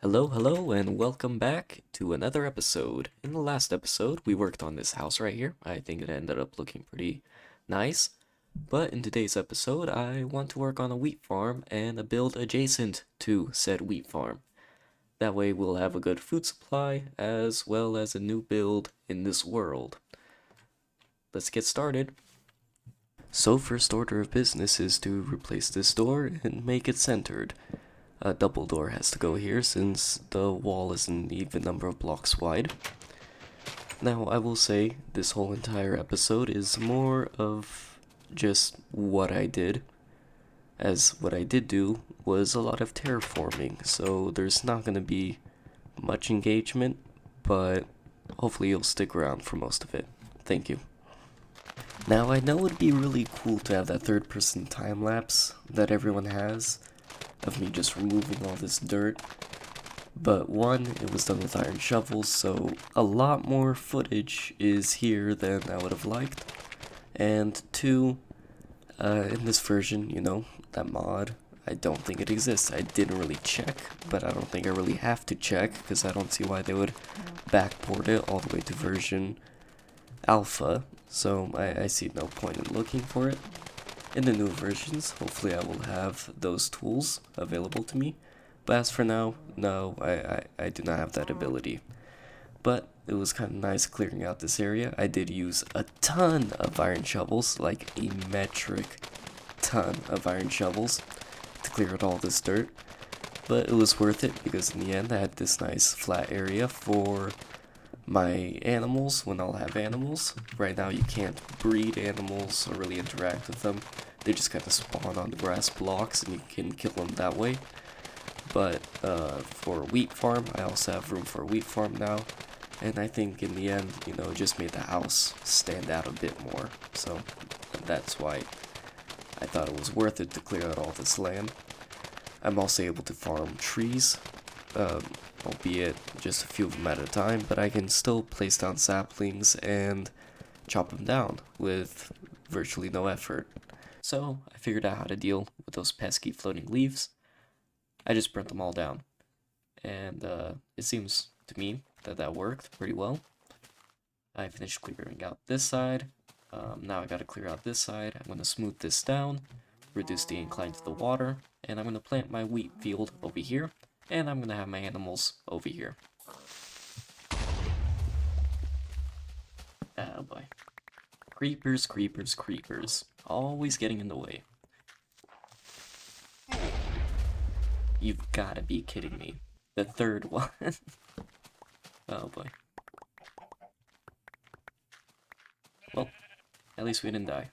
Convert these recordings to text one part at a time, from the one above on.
Hello, and welcome back to another episode. In the last episode, we worked on this house right here. I think it ended up looking pretty nice. But in today's episode, I want to work on a wheat farm and a build adjacent to said wheat farm. That way, we'll have a good food supply as well as a new build in this world. Let's get started. So, first order of business is to replace this door and make it centered. A double door has to go here since the wall is an even number of blocks wide. Now, I will say this whole entire episode is more of just what I did, as what I did do was a lot of terraforming, so there's not going to be much engagement, but hopefully you'll stick around for most of it. Thank you. Now, I know it'd be really cool to have that third person time lapse that everyone has, of me just removing all this dirt. But one, it was done with iron shovels, so a lot more footage is here than I would have liked. And two, in this version, that mod, I don't think it exists. I didn't really check, but I don't think I really have to check, because I don't see why they would backport it all the way to version Alpha, so I see no point in looking for it. In the new versions, hopefully I will have those tools available to me, but as for now, no, I do not have that ability. But it was kind of nice clearing out this area. I did use a ton of iron shovels, like a metric ton of iron shovels, to clear out all this dirt, but it was worth it because in the end I had this nice flat area for my animals when I'll have animals. Right now you can't breed animals or really interact with them. They just kind of spawn on the grass blocks and you can kill them that way. But for a wheat farm, I also have room for a wheat farm now. And I think in the end, it just made the house stand out a bit more. So that's why I thought it was worth it to clear out all this land. I'm also able to farm trees, albeit just a few of them at a time, but I can still place down saplings and chop them down with virtually no effort. So I figured out how to deal with those pesky floating leaves. I just burnt them all down, and it seems to me that worked pretty well. I finished clearing out this side. Now I gotta clear out this side. I'm gonna smooth this down, reduce the incline to the water, and I'm gonna plant my wheat field over here, and I'm gonna have my animals over here. Oh boy. Creepers, creepers, creepers. Always getting in the way. You've gotta be kidding me. The third one. Oh boy. Well, at least we didn't die.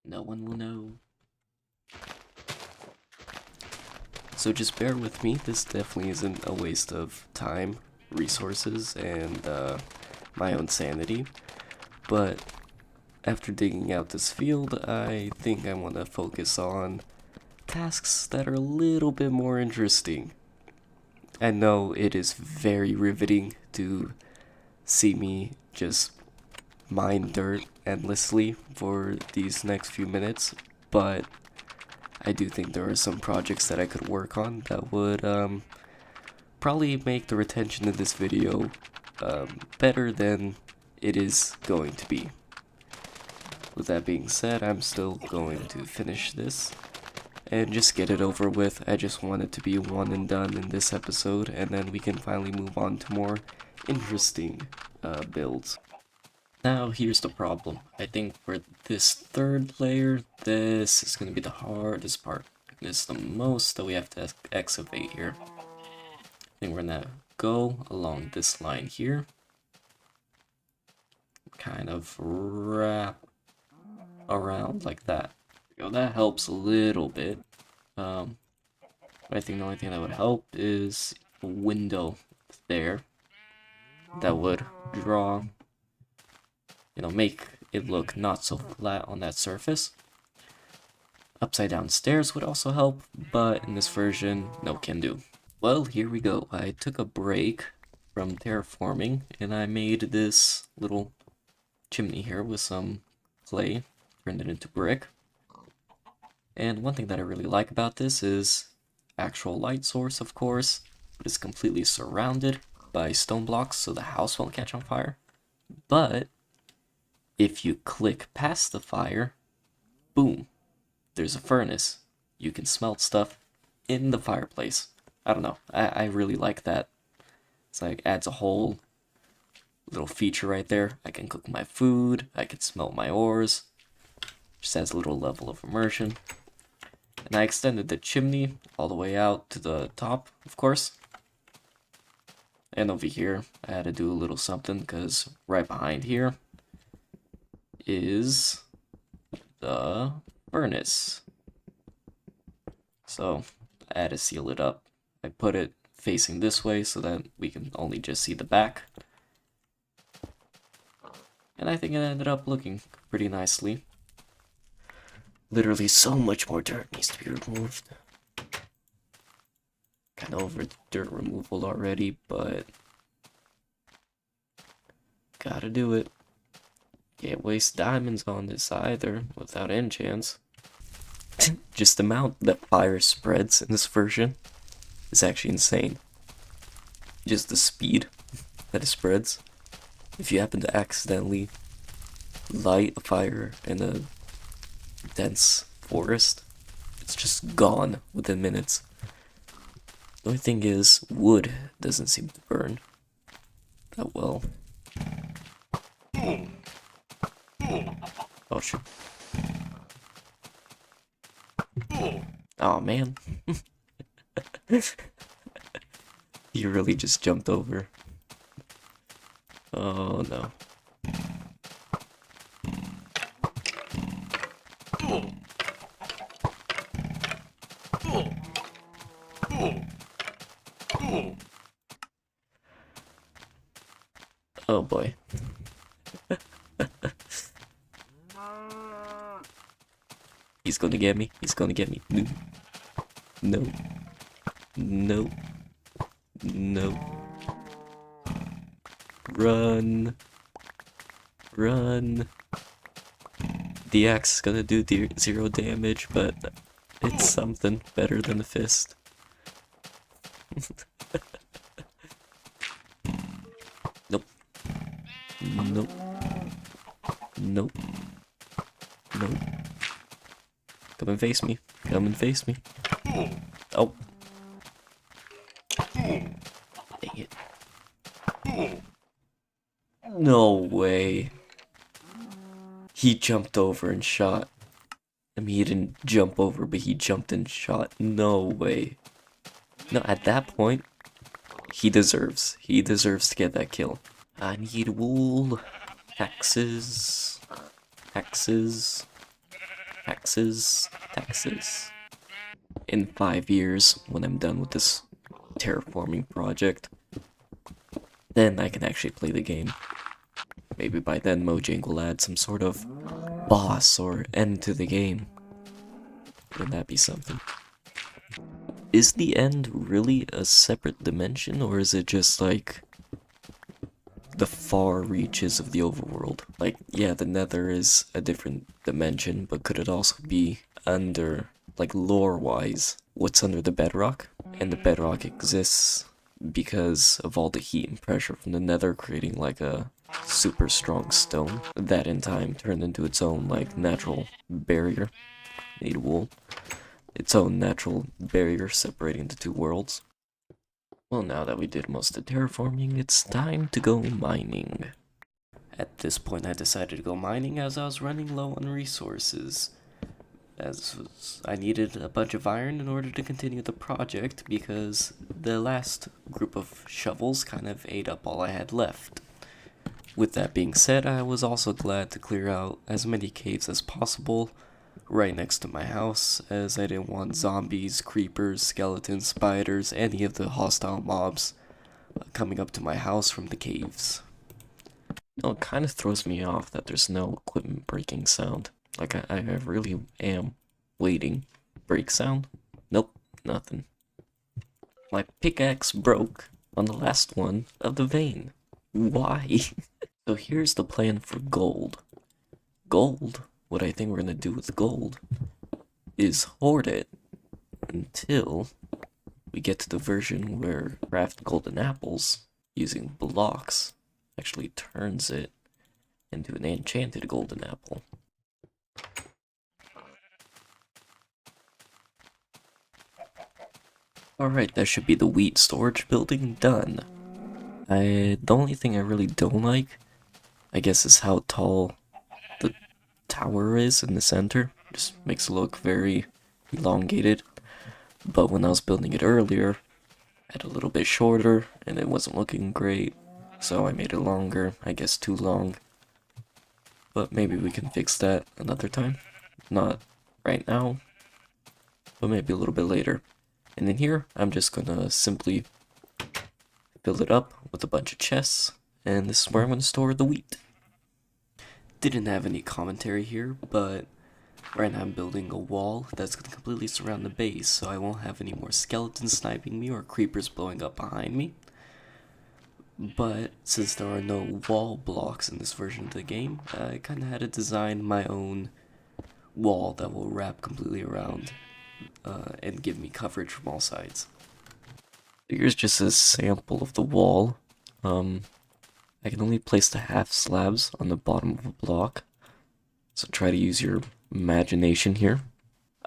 No one will know. So just bear with me, this definitely isn't a waste of time, resources, and my own sanity. But after digging out this field, I think I want to focus on tasks that are a little bit more interesting. I know it is very riveting to see me just mine dirt endlessly for these next few minutes, but I do think there are some projects that I could work on that would probably make the retention in this video better than it is going to be. With that being said, I'm still going to finish this and just get it over with. I just want it to be one and done in this episode, and then we can finally move on to more interesting builds. Now, here's the problem. I think for this third layer, this is going to be the hardest part. This is the most that we have to excavate here. I think we're going to go along this line here. Kind of wrap around like that. That helps a little bit. But I think the only thing that would help is a window there that would draw, make it look not so flat on that surface. Upside down stairs would also help, but in this version, no can do. Well, here we go. I took a break from terraforming and I made this little chimney here with some clay, turned it into brick. And one thing that I really like about this is actual light source, of course. but it's completely surrounded by stone blocks so the house won't catch on fire. But if you click past the fire, boom, there's a furnace. You can smelt stuff in the fireplace. I don't know. I really like that. It's like adds a whole little feature right there. I can cook my food. I can smelt my ores. Just adds a little level of immersion. And I extended the chimney all the way out to the top, of course. And over here, I had to do a little something because right behind here is the furnace. So I had to seal it up. I put it facing this way so that we can only just see the back. And I think it ended up looking pretty nicely. Literally so much more dirt needs to be removed. Kind of over the dirt removal already, but gotta do it. Can't waste diamonds on this either without any chance. Just the amount that fire spreads in this version is actually insane. Just the speed that it spreads. If you happen to accidentally light a fire in a dense forest, it's just gone within minutes. The only thing is, wood doesn't seem to burn that well. Oh shit. Oh man. He really just jumped over. Oh no. Oh boy. He's gonna get me. He's gonna get me. No. No. No. No. Run. Run. The axe is gonna do 0 damage, but it's something better than the fist. Nope. Nope. Nope. Nope. Come and face me. Come and face me. Oh. Dang it. No way. He jumped over and shot. I mean, he didn't jump over, but he jumped and shot. No way. No, at that point, he deserves to get that kill. I need wool. Taxes. Taxes. Taxes. Taxes. In 5 years, when I'm done with this terraforming project, then I can actually play the game. Maybe by then Mojang will add some sort of boss or end to the game. Wouldn't that be something? Is the end really a separate dimension, or is it just like the far reaches of the overworld? Like, yeah, the Nether is a different dimension, but could it also be under, like lore-wise, what's under the bedrock? And the bedrock exists because of all the heat and pressure from the Nether creating like a super strong stone that in time turned into its own like natural barrier. Need wool. Its own natural barrier separating the two worlds. Well, now that we did most of the terraforming, it's time to go mining. At this point I decided to go mining as I was running low on resources. As I needed a bunch of iron in order to continue the project because the last group of shovels kind of ate up all I had left. With that being said, I was also glad to clear out as many caves as possible right next to my house, as I didn't want zombies, creepers, skeletons, spiders, any of the hostile mobs coming up to my house from the caves. You know, it kind of throws me off that there's no equipment breaking sound. Like, I really am waiting. Break sound? Nope, nothing. My pickaxe broke on the last one of the vein. Why? So here's the plan for gold. Gold, what I think we're gonna do with gold, is hoard it until we get to the version where craft golden apples using blocks actually turns it into an enchanted golden apple. Alright, that should be the wheat storage building done. The only thing I really don't like, I guess, is how tall the tower is in the center. Just makes it look very elongated. But when I was building it earlier, I had a little bit shorter and it wasn't looking great. So I made it longer, I guess too long. But maybe we can fix that another time. Not right now, but maybe a little bit later. And in here, I'm just gonna simply fill it up with a bunch of chests, and this is where I'm gonna store the wheat. Didn't have any commentary here, but right now I'm building a wall that's gonna completely surround the base, so I won't have any more skeletons sniping me or creepers blowing up behind me. But since there are no wall blocks in this version of the game, I kinda had to design my own wall that will wrap completely around and give me coverage from all sides. Here's just a sample of the wall. I can only place the half slabs on the bottom of a block, so try to use your imagination here.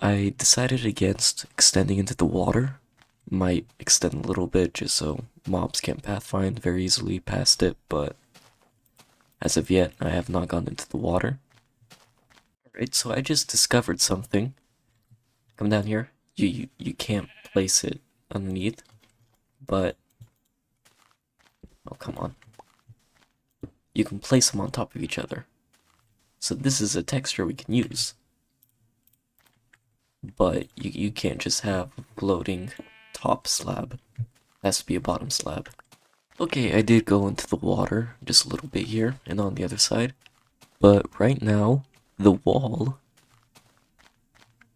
I decided against extending into the water. Might extend a little bit just so mobs can't pathfind very easily past it, but as of yet, I have not gone into the water. Alright, so I just discovered something. Come down here. You can't place it underneath, but oh, come on. You can place them on top of each other. So this is a texture we can use. But you can't just have a floating top slab. It has to be a bottom slab. Okay, I did go into the water just a little bit here and on the other side. But right now, the wall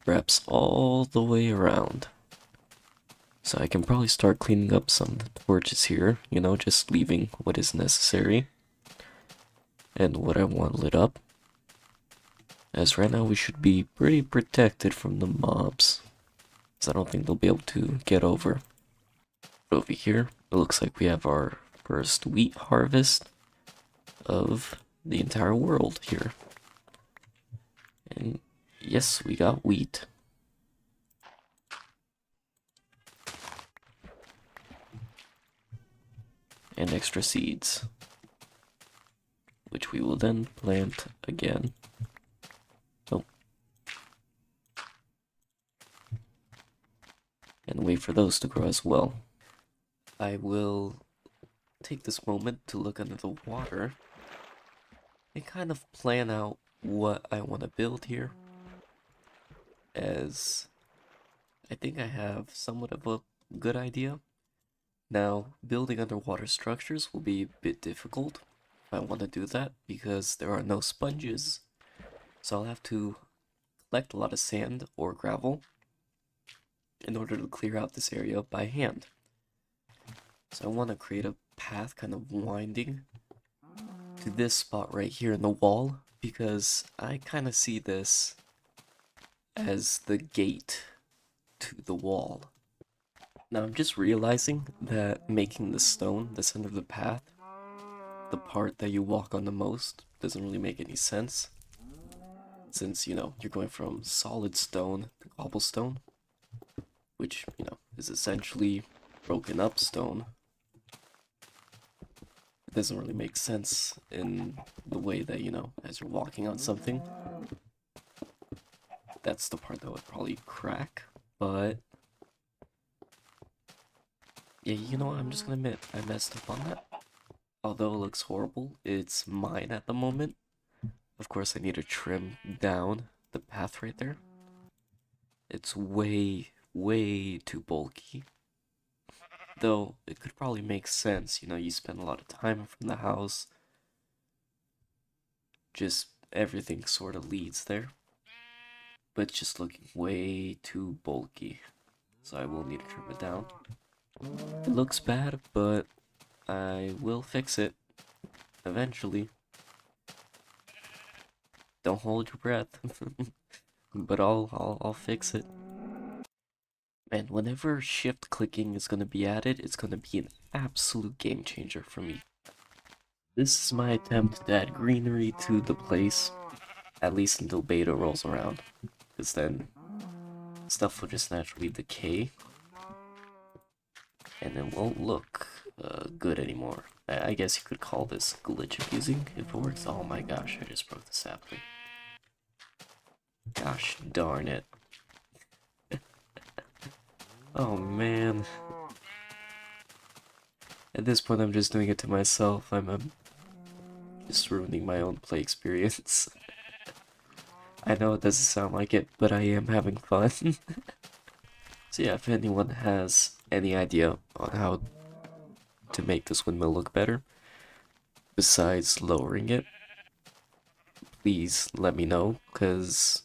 wraps all the way around. So I can probably start cleaning up some of the torches here, you know, just leaving what is necessary and what I want lit up. As right now we should be pretty protected from the mobs, so I don't think they'll be able to get over. Over here, it looks like we have our first wheat harvest of the entire world here. And yes, we got wheat. And extra seeds, which we will then plant again. Oh. And wait for those to grow as well. I will take this moment to look under the water and kind of plan out what I want to build here, as I think I have somewhat of a good idea. Now, building underwater structures will be a bit difficult if I want to do that, because there are no sponges. So I'll have to collect a lot of sand or gravel in order to clear out this area by hand. So I want to create a path kind of winding to this spot right here in the wall, because I kind of see this as the gate to the wall. Now I'm just realizing that making the stone the center of the path, the part that you walk on the most, doesn't really make any sense. Since, you know, you're going from solid stone to cobblestone, which, you know, is essentially broken up stone. It doesn't really make sense in the way that, you know, as you're walking on something, that's the part that would probably crack, but yeah, you know what, I'm just gonna admit, I messed up on that. Although it looks horrible, it's mine at the moment. Of course, I need to trim down the path right there. It's way, way too bulky. Though, it could probably make sense, you know, you spend a lot of time from the house. Just everything sort of leads there. But it's just looking way too bulky. So I will need to trim it down. It looks bad, but I will fix it eventually. Don't hold your breath. But I'll fix it. And whenever shift clicking is going to be added, it's going to be an absolute game changer for me. This is my attempt to add greenery to the place, at least until beta rolls around, because then stuff will just naturally decay, and it won't look good anymore. I guess you could call this glitch abusing if it works. Oh my gosh, I just broke the sapling. Gosh darn it. Oh man. At this point, I'm just doing it to myself. I'm just ruining my own play experience. I know it doesn't sound like it, but I am having fun. So yeah, if anyone has any idea on how to make this windmill look better, besides lowering it, please let me know, because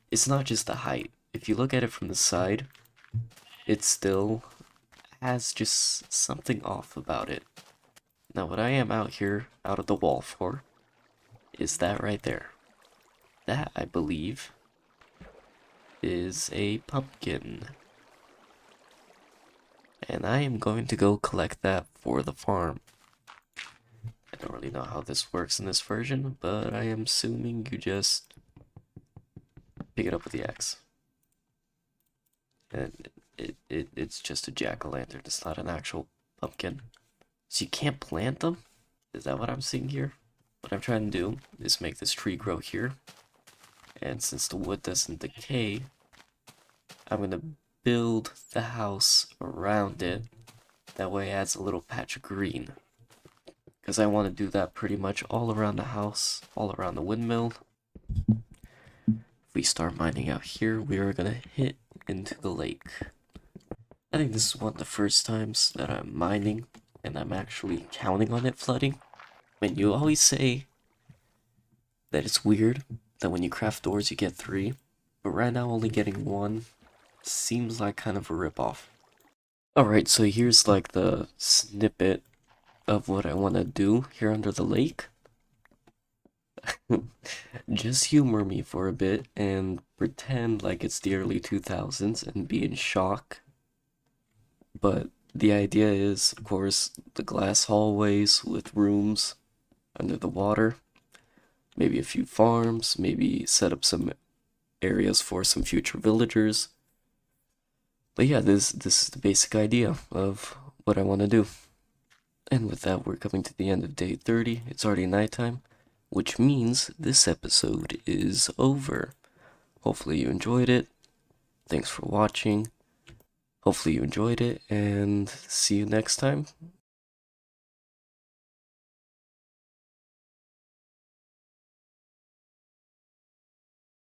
it's not just the height. If you look at it from the side, it still has just something off about it. Now what I am out here, out of the wall for, is that right there. That, I believe, is a pumpkin. And I am going to go collect that for the farm. I don't really know how this works in this version, but I am assuming you just pick it up with the axe. And it's just a jack-o'-lantern, it's not an actual pumpkin. So you can't plant them? Is that what I'm seeing here? What I'm trying to do is make this tree grow here. And since the wood doesn't decay, I'm gonna build the house around it. That way it adds a little patch of green. Because I want to do that pretty much all around the house, all around the windmill. If we start mining out here, we are gonna hit into the lake. I think this is one of the first times that I'm mining and I'm actually counting on it flooding. I mean, you always say that it's weird that when you craft doors you get 3, but right now only getting 1 seems like kind of a ripoff. Alright, so here's like the snippet of what I want to do here under the lake. Just humor me for a bit and pretend like it's the early 2000s and be in shock. But the idea is, of course, the glass hallways with rooms under the water. Maybe a few farms, maybe set up some areas for some future villagers. But yeah, this is the basic idea of what I want to do. And with that, we're coming to the end of day 30. It's already nighttime, which means this episode is over. Hopefully you enjoyed it. Thanks for watching. Hopefully you enjoyed it, and see you next time.